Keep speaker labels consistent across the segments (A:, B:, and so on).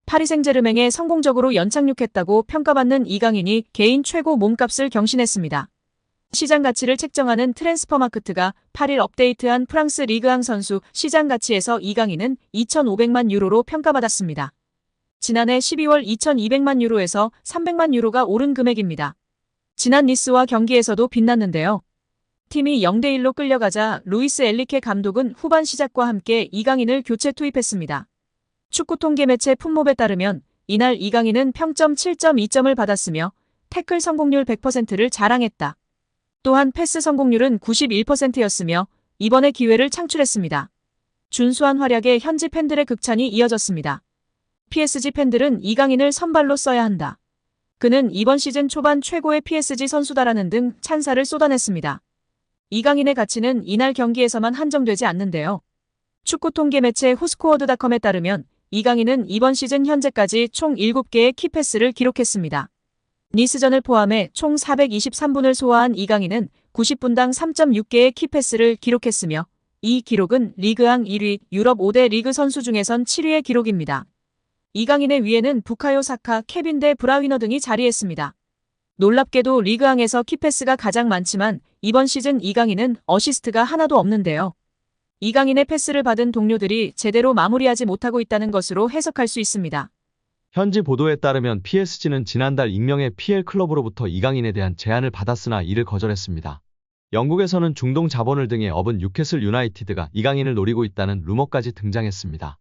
A: 파리 생제르맹에 성공적으로 연착륙했다고 평가받는 이강인이 개인 최고 몸값을 경신했습니다. 시장 가치를 책정하는 트랜스퍼마크트가 8일 업데이트한 프랑스 리그앙 선수 시장 가치에서 이강인은 2,500만 유로로 평가받았습니다. 지난해 12월 2,200만 유로에서 300만 유로가 오른 금액입니다. 지난 니스와 경기에서도 빛났는데요. 팀이 0대1로 끌려가자 루이스 엘리케 감독은 후반 시작과 함께 이강인을 교체 투입했습니다. 축구 통계 매체 풋몹에 따르면 이날 이강인은 평점 7.2점을 받았으며 태클 성공률 100%를 자랑했다. 또한 패스 성공률은 91%였으며 이번에 기회를 창출했습니다. 준수한 활약에 현지 팬들의 극찬이 이어졌습니다. PSG 팬들은 이강인을 선발로 써야 한다. 그는 이번 시즌 초반 최고의 PSG 선수다라는 등 찬사를 쏟아냈습니다. 이강인의 가치는 이날 경기에서만 한정되지 않는데요. 축구 통계 매체 후스코어드닷컴에 따르면 이강인은 이번 시즌 현재까지 총 7개의 키패스를 기록했습니다. 니스전을 포함해 총 423분을 소화한 이강인은 90분당 3.6개의 키패스를 기록했으며 이 기록은 리그앙 1위, 유럽 5대 리그 선수 중에선 7위의 기록입니다. 이강인의 위에는 부카요 사카, 케빈 데 브라위너 등이 자리했습니다. 놀랍게도 리그앙에서 키패스가 가장 많지만 이번 시즌 이강인은 어시스트가 하나도 없는데요. 이강인의 패스를 받은 동료들이 제대로 마무리하지 못하고 있다는 것으로 해석할 수 있습니다.
B: 현지 보도에 따르면 PSG는 지난달 익명의 PL 클럽으로부터 이강인에 대한 제안을 받았으나 이를 거절했습니다. 영국에서는 중동 자본을 등에 업은 뉴캐슬 유나이티드가 이강인을 노리고 있다는 루머까지 등장했습니다.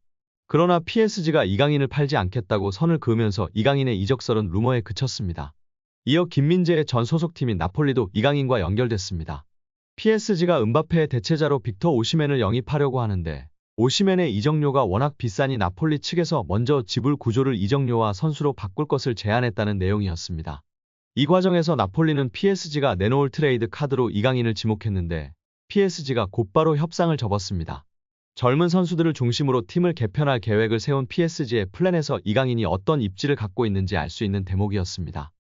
B: 그러나 PSG가 이강인을 팔지 않겠다고 선을 그으면서 이강인의 이적설은 루머에 그쳤습니다. 이어 김민재의 전 소속팀인 나폴리도 이강인과 연결됐습니다. PSG가 음바페의 대체자로 빅터 오시멘을 영입하려고 하는데 오시멘의 이적료가 워낙 비싸니 나폴리 측에서 먼저 지불 구조를 이적료와 선수로 바꿀 것을 제안했다는 내용이었습니다. 이 과정에서 나폴리는 PSG가 내놓을 트레이드 카드로 이강인을 지목했는데 PSG가 곧바로 협상을 접었습니다. 젊은 선수들을 중심으로 팀을 개편할 계획을 세운 PSG의 플랜에서 이강인이 어떤 입지를 갖고 있는지 알 수 있는 대목이었습니다.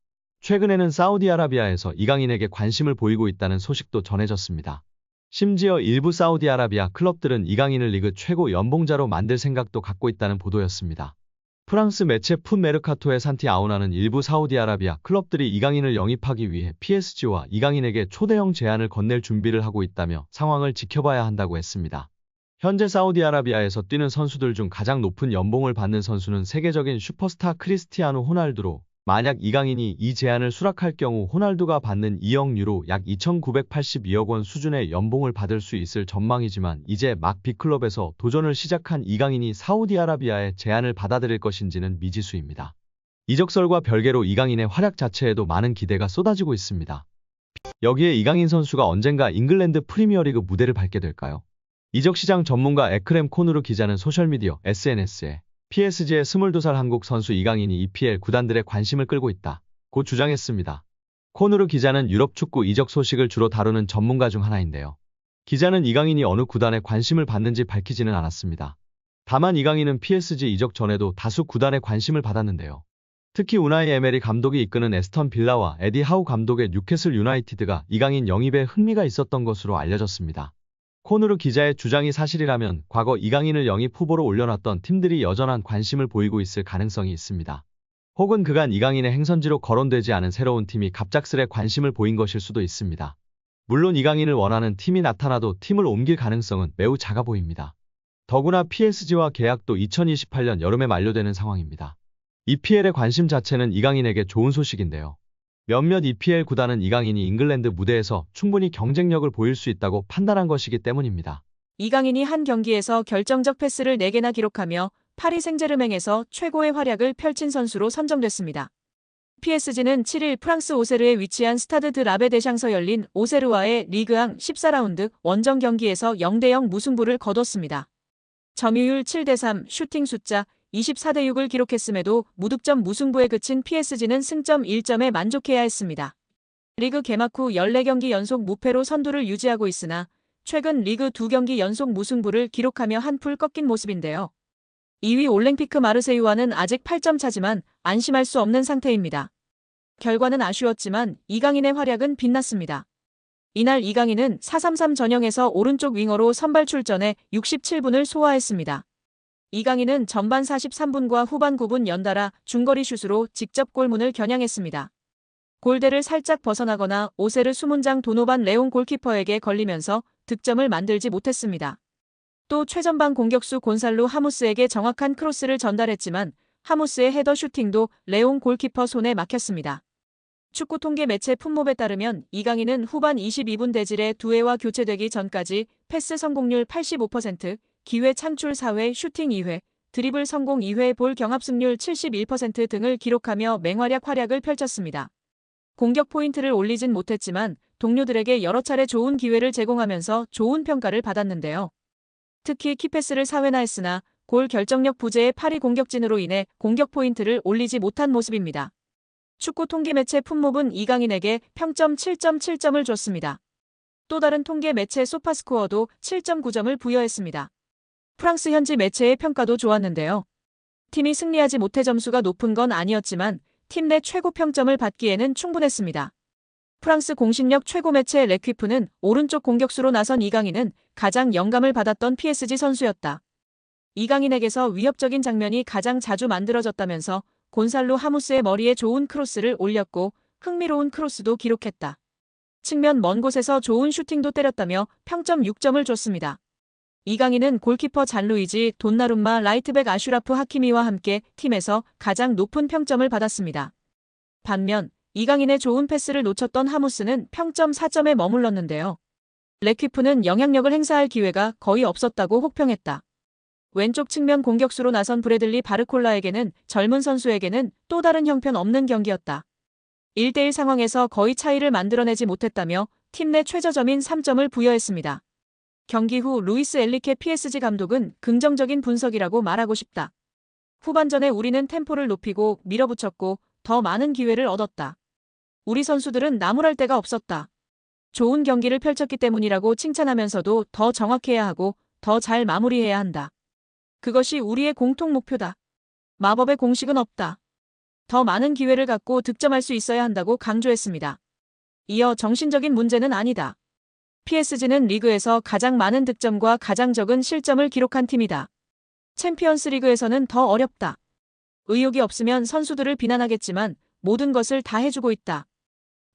B: 최근에는 사우디아라비아에서 이강인에게 관심을 보이고 있다는 소식도 전해졌습니다. 심지어 일부 사우디아라비아 클럽들은 이강인을 리그 최고 연봉자로 만들 생각도 갖고 있다는 보도였습니다. 프랑스 매체 풋 메르카토의 산티 아우나는 일부 사우디아라비아 클럽들이 이강인을 영입하기 위해 PSG와 이강인에게 초대형 제안을 건넬 준비를 하고 있다며 상황을 지켜봐야 한다고 했습니다. 현재 사우디아라비아에서 뛰는 선수들 중 가장 높은 연봉을 받는 선수는 세계적인 슈퍼스타 크리스티아노 호날두로 만약 이강인이 이 제안을 수락할 경우 호날두가 받는 2억 유로 약 2,982억 원 수준의 연봉을 받을 수 있을 전망이지만 이제 막 B클럽에서 도전을 시작한 이강인이 사우디아라비아의 제안을 받아들일 것인지는 미지수입니다. 이적설과 별개로 이강인의 활약 자체에도 많은 기대가 쏟아지고 있습니다. 여기에 이강인 선수가 언젠가 잉글랜드 프리미어리그 무대를 밟게 될까요? 이적시장 전문가 에크렘 코누르 기자는 소셜미디어 SNS에 PSG의 22살 한국 선수 이강인이 EPL 구단들의 관심을 끌고 있다 고 주장했습니다. 코누르 기자는 유럽 축구 이적 소식을 주로 다루는 전문가 중 하나인데요. 기자는 이강인이 어느 구단에 관심을 받는지 밝히지는 않았습니다. 다만 이강인은 PSG 이적 전에도 다수 구단에 관심을 받았는데요. 특히 우나이 에메리 감독이 이끄는 에스턴 빌라와 에디 하우 감독의 뉴캐슬 유나이티드가 이강인 영입에 흥미가 있었던 것으로 알려졌습니다. 코누르 기자의 주장이 사실이라면 과거 이강인을 영입 후보로 올려놨던 팀들이 여전한 관심을 보이고 있을 가능성이 있습니다. 혹은 그간 이강인의 행선지로 거론되지 않은 새로운 팀이 갑작스레 관심을 보인 것일 수도 있습니다. 물론 이강인을 원하는 팀이 나타나도 팀을 옮길 가능성은 매우 작아 보입니다. 더구나 PSG와 계약도 2028년 여름에 만료되는 상황입니다. EPL의 관심 자체는 이강인에게 좋은 소식인데요. 몇몇 EPL 구단은 이강인이 잉글랜드 무대에서 충분히 경쟁력을 보일 수 있다고 판단한 것이기 때문입니다.
A: 이강인이 한 경기에서 결정적 패스를 4개나 기록하며 파리 생제르맹에서 최고의 활약을 펼친 선수로 선정됐습니다. PSG는 7일 프랑스 오세르에 위치한 스타드 드 라베데샹서 열린 오세르와의 리그앙 14라운드 원정 경기에서 0대0 무승부를 거뒀습니다. 점유율 7대3, 슈팅 숫자 24대6을 기록했음에도 무득점 무승부에 그친 PSG는 승점 1점에 만족해야 했습니다. 리그 개막 후 14경기 연속 무패로 선두를 유지하고 있으나 최근 리그 2경기 연속 무승부를 기록하며 한풀 꺾인 모습인데요. 2위 올랭피크 마르세유와는 아직 8점 차지만 안심할 수 없는 상태입니다. 결과는 아쉬웠지만 이강인의 활약은 빛났습니다. 이날 이강인은 4-3-3 전형에서 오른쪽 윙어로 선발 출전해 67분을 소화했습니다. 이강인은 전반 43분과 후반 9분 연달아 중거리 슛으로 직접 골문을 겨냥했습니다. 골대를 살짝 벗어나거나 오세르 수문장 도노반 레옹 골키퍼에게 걸리면서 득점을 만들지 못했습니다. 또 최전방 공격수 곤살로 하무스에게 정확한 크로스를 전달했지만 하무스의 헤더 슈팅도 레옹 골키퍼 손에 막혔습니다. 축구 통계 매체 풋몹에 따르면 이강인은 후반 22분 대질에 2회와 교체되기 전까지 패스 성공률 85%, 기회 창출 4회, 슈팅 2회, 드리블 성공 2회, 볼 경합 승률 71% 등을 기록하며 맹활약 활약을 펼쳤습니다. 공격 포인트를 올리진 못했지만 동료들에게 여러 차례 좋은 기회를 제공하면서 좋은 평가를 받았는데요. 특히 키패스를 4회나 했으나 골 결정력 부재의 파리 공격진으로 인해 공격 포인트를 올리지 못한 모습입니다. 축구 통계 매체 풋몹은 이강인에게 평점 7.7점을 줬습니다. 또 다른 통계 매체 소파스코어도 7.9점을 부여했습니다. 프랑스 현지 매체의 평가도 좋았는데요. 팀이 승리하지 못해 점수가 높은 건 아니었지만 팀 내 최고 평점을 받기에는 충분했습니다. 프랑스 공신력 최고 매체 레퀴프는 오른쪽 공격수로 나선 이강인은 가장 영감을 받았던 PSG 선수였다. 이강인에게서 위협적인 장면이 가장 자주 만들어졌다면서 곤살로 하무스의 머리에 좋은 크로스를 올렸고 흥미로운 크로스도 기록했다. 측면 먼 곳에서 좋은 슈팅도 때렸다며 평점 6점을 줬습니다. 이강인은 골키퍼 잔루이지 돈나룸마, 라이트백 아슈라프 하키미와 함께 팀에서 가장 높은 평점을 받았습니다. 반면 이강인의 좋은 패스를 놓쳤던 하무스는 평점 4점에 머물렀는데요. 레퀴프는 영향력을 행사할 기회가 거의 없었다고 혹평했다. 왼쪽 측면 공격수로 나선 브래들리 바르콜라에게는 젊은 선수에게는 또 다른 형편없는 경기였다. 1대1 상황에서 거의 차이를 만들어내지 못했다며 팀 내 최저점인 3점을 부여했습니다. 경기 후 루이스 엘리케 PSG 감독은 긍정적인 분석이라고 말하고 싶다. 후반전에 우리는 템포를 높이고 밀어붙였고 더 많은 기회를 얻었다. 우리 선수들은 나무랄 데가 없었다. 좋은 경기를 펼쳤기 때문이라고 칭찬하면서도 더 정확해야 하고 더 잘 마무리해야 한다. 그것이 우리의 공통 목표다. 마법의 공식은 없다. 더 많은 기회를 갖고 득점할 수 있어야 한다고 강조했습니다. 이어 정신적인 문제는 아니다. PSG는 리그에서 가장 많은 득점과 가장 적은 실점을 기록한 팀이다. 챔피언스 리그에서는 더 어렵다. 의욕이 없으면 선수들을 비난하겠지만 모든 것을 다 해주고 있다.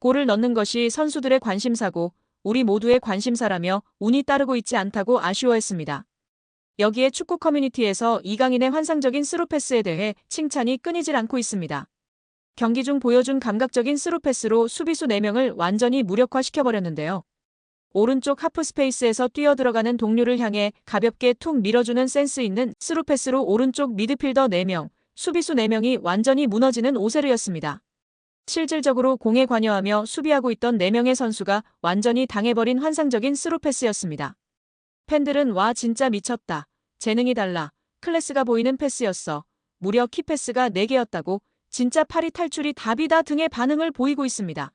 A: 골을 넣는 것이 선수들의 관심사고 우리 모두의 관심사라며 운이 따르고 있지 않다고 아쉬워했습니다. 여기에 축구 커뮤니티에서 이강인의 환상적인 스루패스에 대해 칭찬이 끊이질 않고 있습니다. 경기 중 보여준 감각적인 스루패스로 수비수 4명을 완전히 무력화시켜버렸는데요. 오른쪽 하프 스페이스에서 뛰어들어가는 동료를 향해 가볍게 툭 밀어주는 센스 있는 스루패스로 오른쪽 미드필더 4명, 수비수 4명이 완전히 무너지는 오세르였습니다. 실질적으로 공에 관여하며 수비하고 있던 4명의 선수가 완전히 당해버린 환상적인 스루패스였습니다. 팬들은 와 진짜 미쳤다. 재능이 달라. 클래스가 보이는 패스였어. 무려 키패스가 4개였다고 진짜 파리 탈출이 답이다 등의 반응을 보이고 있습니다.